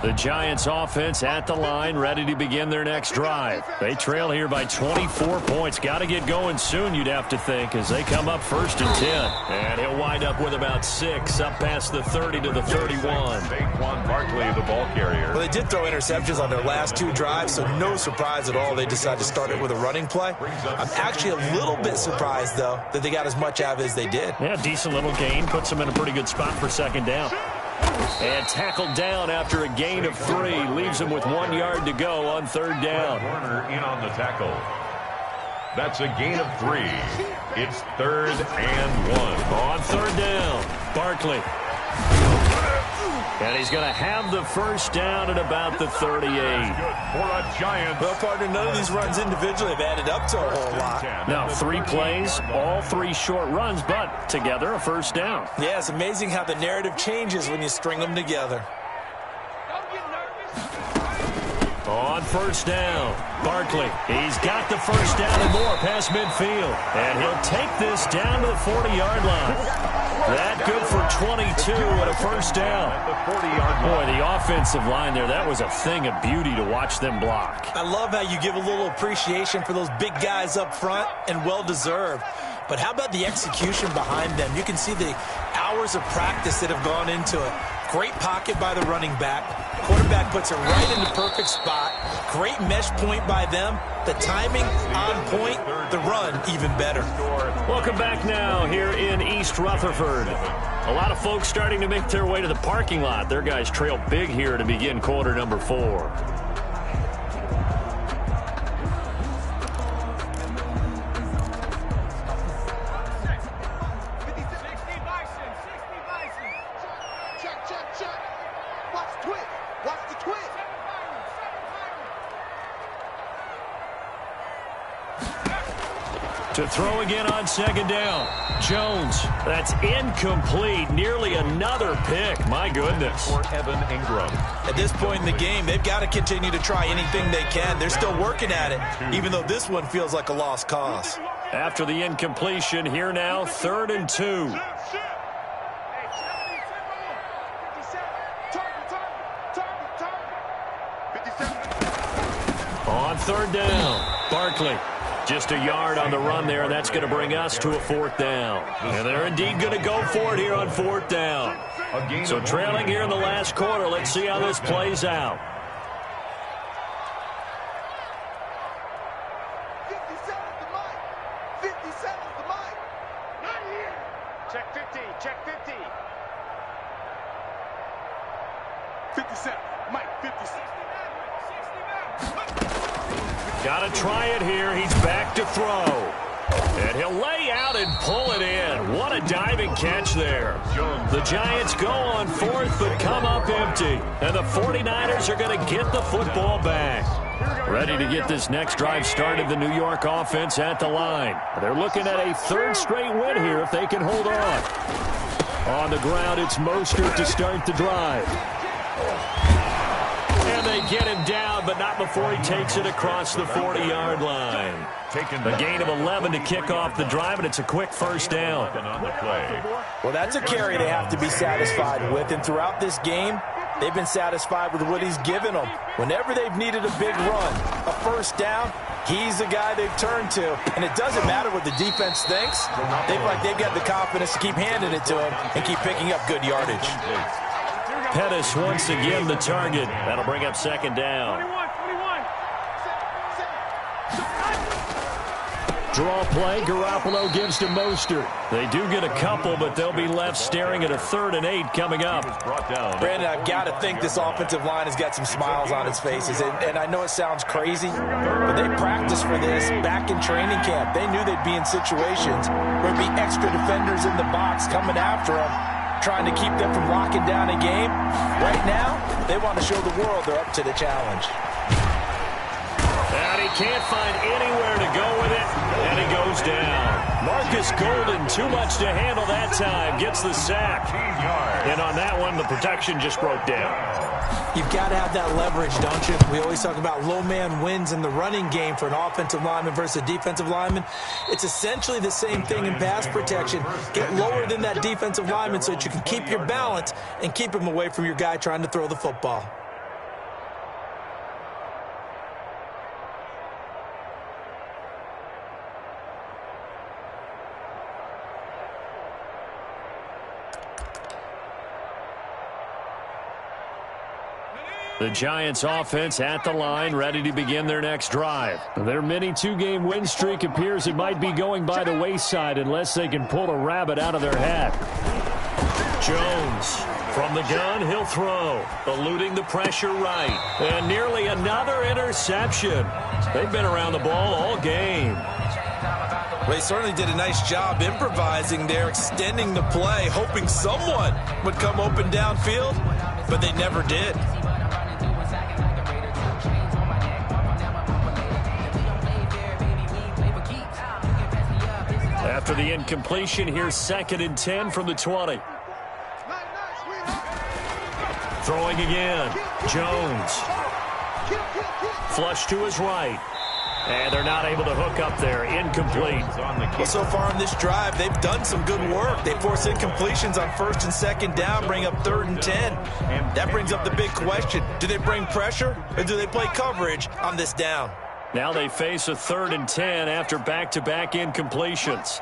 The Giants offense at the line, ready to begin their next drive. They trail here by 24 points. Got to get going soon, you'd have to think, as they come up 1st and 10. And he'll wind up with about 6 up past the 30 to the 31. Saquon Barkley, the ball carrier. Well, they did throw interceptions on their last 2 drives, so no surprise at all they decided to start it with a running play. I'm actually a little bit surprised, though, that they got as much out of it as they did. Yeah, decent little gain. Puts them in a pretty good spot for 2nd down. And tackled down after a gain of 3. Leaves him with 1 yard to go on 3rd down. Warner in on the tackle. That's a gain of 3. It's 3rd and 1. On 3rd down, Barkley. And he's going to have the 1st down at about the 38. For a Giant. Well, partner, none of these runs individually have added up to a whole lot. Now, 3 plays, all 3 short runs, but together a 1st down. Yeah, it's amazing how the narrative changes when you string them together. On 1st down, Barkley. He's got the 1st down and more past midfield. And he'll take this down to the 40-yard line. That good for 22 and a 1st down. Boy, the offensive line there, that was a thing of beauty to watch them block. I love how you give a little appreciation for those big guys up front, and well-deserved. But how about the execution behind them? You can see the hours of practice that have gone into it. Great pocket by the running back. Quarterback puts it right in the perfect spot. Great mesh point by them. The timing on point. The run even better. Welcome back now here in East Rutherford. A lot of folks starting to make their way to the parking lot. Their guys trail big here to begin quarter number 4. To throw again on 2nd down. Jones. That's incomplete. Nearly another pick. My goodness. For Evan Ingram. At this point in the game, they've got to continue to try anything they can. They're still working at it, even though this one feels like a lost cause. After the incompletion, here now, 3rd and 2. On 3rd down, Barkley. Just a yard on the run there. That's going to bring us to a 4th down. And they're indeed going to go for it here on 4th down. So trailing here in the last quarter. Let's see how this plays out. Check 50, check 50. 57, Mike, 57. Got to try it here. He's back to throw. And he'll lay out and pull it in. What a diving catch there. The Giants go on 4th but come up empty. And the 49ers are going to get the football back. Ready to get this next drive started, the New York offense at the line. They're looking at a 3rd straight win here if they can hold on. On the ground, it's Mostert to start the drive. And they get him down, but not before he takes it across the 40-yard line. A gain of 11 to kick off the drive, and it's a quick 1st down. Well, that's a carry they have to be satisfied with, and throughout this game, they've been satisfied with what he's given them. Whenever they've needed a big run, a 1st down, he's the guy they've turned to. And it doesn't matter what the defense thinks. They feel like they've got the confidence to keep handing it to him and keep picking up good yardage. Pettis once again the target. That'll bring up 2nd down. 21. Draw play, Garoppolo gives to Mostert. They do get a couple, but they'll be left staring at a 3rd and 8 coming up. Brandon, I've got to think this offensive line has got some smiles on its faces. And I know it sounds crazy, but they practiced for this back in training camp. They knew they'd be in situations where there'd be extra defenders in the box coming after them, trying to keep them from locking down a game. Right now, they want to show the world they're up to the challenge. And he can't find anywhere to go with it, and he goes down. Marcus Golden, too much to handle that time, gets the sack. And on that one, the protection just broke down. You've got to have that leverage, don't you? We always talk about low man wins in the running game for an offensive lineman versus a defensive lineman. It's essentially the same thing in pass protection. Get lower than that defensive lineman so that you can keep your balance and keep him away from your guy trying to throw the football. The Giants offense at the line, ready to begin their next drive. Their mini two-game win streak appears it might be going by the wayside unless they can pull a rabbit out of their hat. Jones from the gun, he'll throw, eluding the pressure right. And nearly another interception. They've been around the ball all game. They certainly did a nice job improvising there, extending the play, hoping someone would come open downfield, but they never did. After the incompletion, here's 2nd and 10 from the 20. Throwing again. Jones. Flush to his right. And they're not able to hook up there. Incomplete. Well, so far in this drive, they've done some good work. They force incompletions on 1st and 2nd down, bring up 3rd and 10. That brings up the big question. Do they bring pressure or do they play coverage on this down? Now they face a 3rd and 10 after back-to-back incompletions.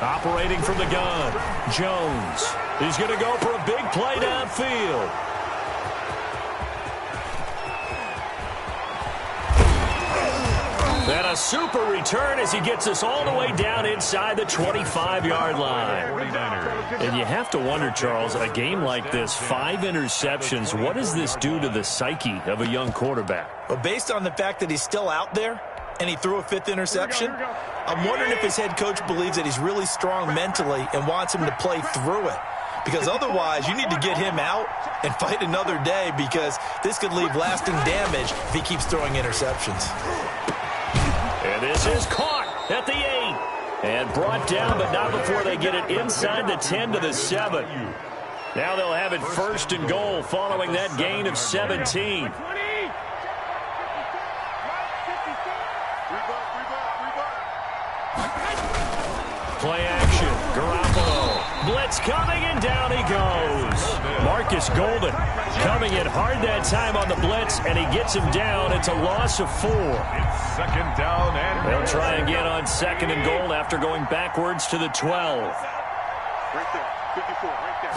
Operating from the gun, Jones. He's going to go for a big play downfield. And a super return as he gets us all the way down inside the 25-yard line. And you have to wonder, Charles, a game like this, 5 interceptions, what does this do to the psyche of a young quarterback? Well, based on the fact that he's still out there and he threw a 5th interception, I'm wondering if his head coach believes that he's really strong mentally and wants him to play through it. Because otherwise, you need to get him out and fight another day because this could leave lasting damage if he keeps throwing interceptions. And this is caught at the 8. And brought down, but not before they get it inside the 10 to the 7. Now they'll have it 1st and goal following that gain of 17. Play action. Garoppolo. Blitz coming, and down he goes. Marcus Golden coming in hard that time on the blitz, and he gets him down. It's a loss of 4. It's 2nd down and they'll try again on 2nd and goal after going backwards to the 12. Right there. 54. Right there.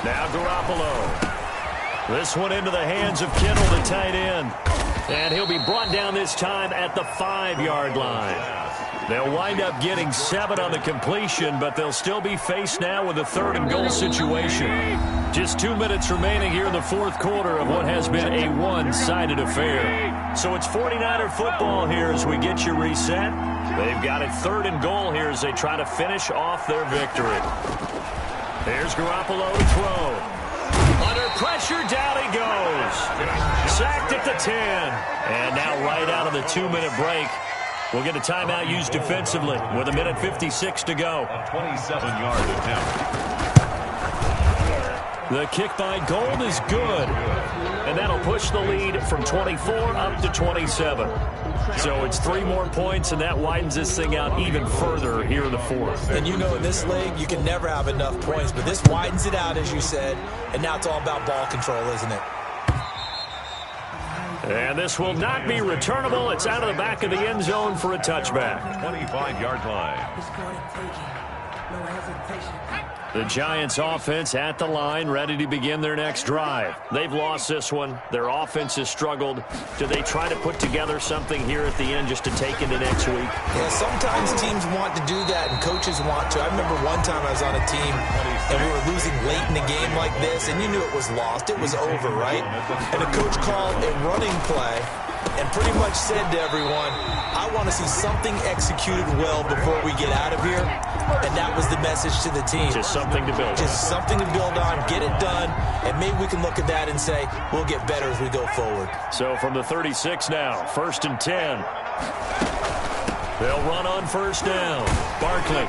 Now Garoppolo. This one into the hands of Kittle, the tight end. And he'll be brought down this time at the 5-yard line. They'll wind up getting 7 on the completion, but they'll still be faced now with a 3rd and goal situation. Just 2 minutes remaining here in the 4th quarter of what has been a one-sided affair. So it's 49er football here as we get you reset. They've got it 3rd and goal here as they try to finish off their victory. Here's Garoppolo to throw. Under pressure, down he goes. Sacked at the 10. And now right out of the 2-minute break, we'll get a timeout used defensively with 1:56 to go. A 27-yard attempt. The kick by Gold is good. And that'll push the lead from 24 up to 27. So it's 3 more points, and that widens this thing out even further here in the 4th. And you know in this league, you can never have enough points, but this widens it out, as you said, and now it's all about ball control, isn't it? And this will not be returnable. It's out of the back of the end zone for a touchback. 25-yard line. The Giants offense at the line, ready to begin their next drive. They've lost this one. Their offense has struggled. Do they try to put together something here at the end just to take into next week? Yeah, sometimes teams want to do that and coaches want to. I remember one time I was on a team and we were losing late in the game like this, and you knew it was lost. It was over, right? And the coach called a running play and pretty much said to everyone, I want to see something executed well before we get out of here. And that was the message to the team. Just something to build on. Just something to build on, get it done, and maybe we can look at that and say, we'll get better as we go forward. So from the 36 now, 1st and 10. They'll run on 1st down. Barkley.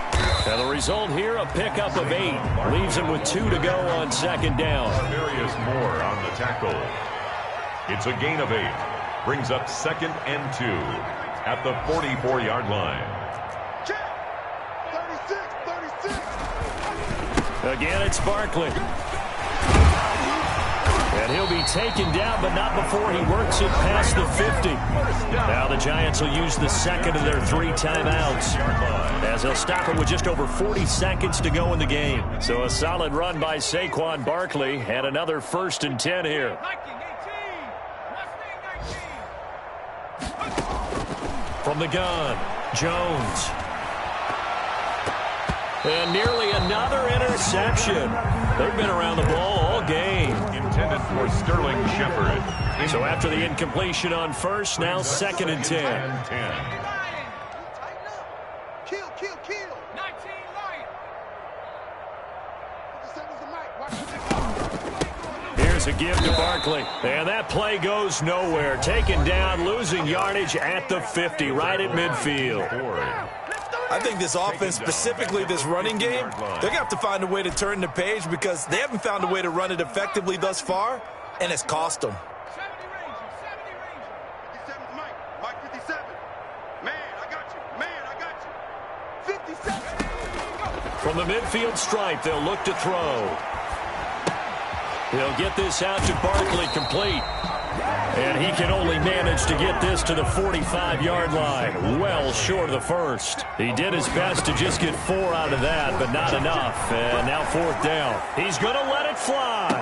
And the result here, a pickup of 8. Leaves him with 2 to go on 2nd down. Darius Moore on the tackle. It's a gain of 8. Brings up 2nd and 2 at the 44-yard line. Again, it's Barkley. And he'll be taken down, but not before he works it past the 50. Now the Giants will use the second of their 3 timeouts, as they'll stop it with just over 40 seconds to go in the game. So a solid run by Saquon Barkley, and another 1st and 10 here. From the gun, Jones. And nearly another interception. They've been around the ball all game. Intended for Sterling Shepard. So after the incompletion on first, now 2nd and 10. Kill. 19 Lions. Here's a give to Barkley. And that play goes nowhere. Taken down, losing yardage at the 50, right at midfield. I think this offense, specifically this running game, they're going to have to find a way to turn the page because they haven't found a way to run it effectively thus far, and it's cost them. 57's Mike 57. Man, I got you. 57. From the midfield stripe, they'll look to throw. He'll get this out to Barkley, complete. And he can only manage to get this to the 45-yard line, well short of the first. He did his best to just get 4 out of that, but not enough. And now 4th down. He's going to let it fly.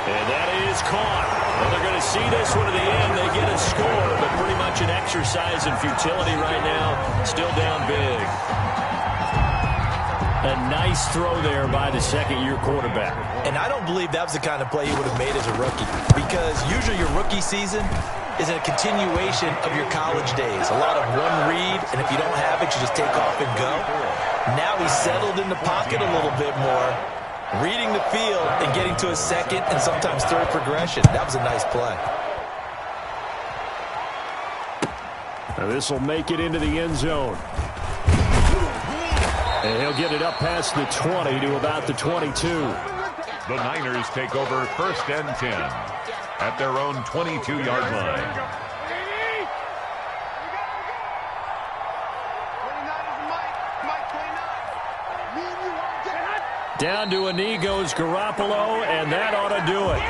And that is caught. Well, they're going to see this one to the end. They get a score, but pretty much an exercise in futility right now. Still down big. A nice throw there by the second-year quarterback. And I don't believe that was the kind of play he would have made as a rookie, because usually your rookie season is a continuation of your college days. A lot of one read, and if you don't have it, you just take off and go. Now he's settled in the pocket a little bit more, reading the field and getting to a second and sometimes third progression. That was a nice play. Now this will make it into the end zone. And he'll get it up past the 20 to about the 22. The Niners take over 1st and 10 at their own 22-yard line. Down to a knee goes Garoppolo, and that ought to do it.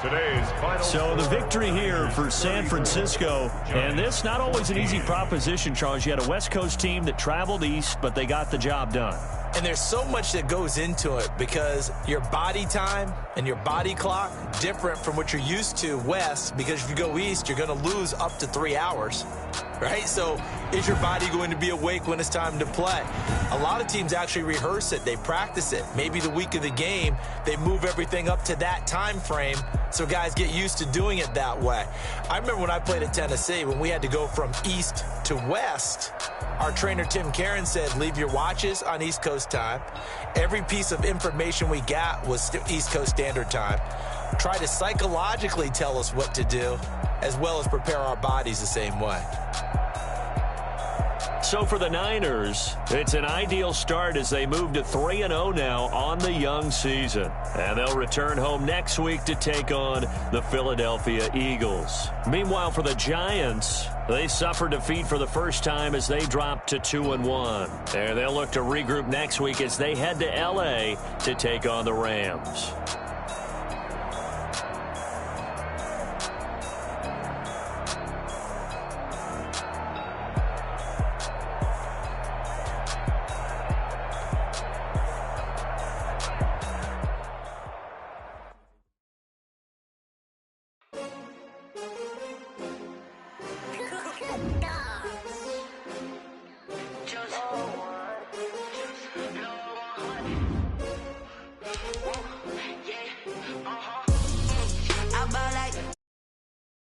Today's final. So the victory here for San Francisco, and this not always an easy proposition, Charles. You had a West Coast team that traveled east, but they got the job done. And there's so much that goes into it because your body time and your body clock different from what you're used to west, because if you go east, you're going to lose up to 3 hours, right? So is your body going to be awake when it's time to play? A lot of teams actually rehearse it. They practice it. Maybe the week of the game, they move everything up to that time frame so guys get used to doing it that way. I remember when I played at Tennessee, when we had to go from east to west, our trainer Tim Karen said, leave your watches on East Coast time. Every piece of information we got was East Coast Standard Time. Try to psychologically tell us what to do, as well as prepare our bodies the same way. So for the Niners, it's an ideal start as they move to 3-0 now on the young season. And they'll return home next week to take on the Philadelphia Eagles. Meanwhile, for the Giants, they suffered defeat for the first time as they dropped to 2-1. And they'll look to regroup next week as they head to L.A. to take on the Rams.